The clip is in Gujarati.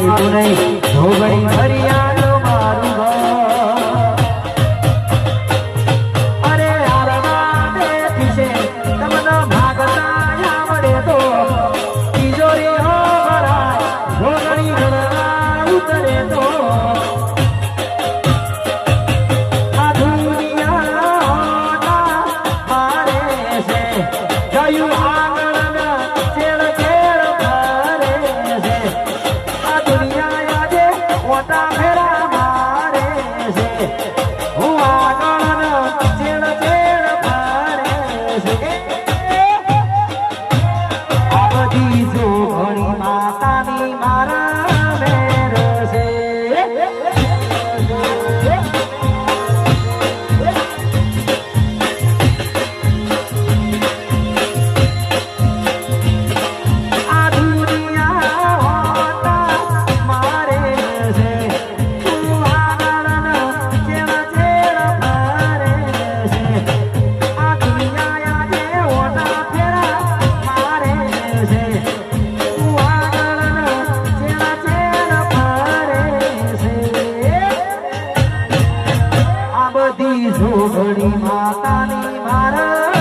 કીધું નહીં ધોબણી હરિયાળો મારું ઘર અરે હારમાં બેઠી છે તમને ભાગતા આવડે તો તિજોરી હો ભરાય ધોબણી ઘરના ઉતરે તો આ દુનિયા મારે છે જયું બધી ઝોપડી માતાની મારા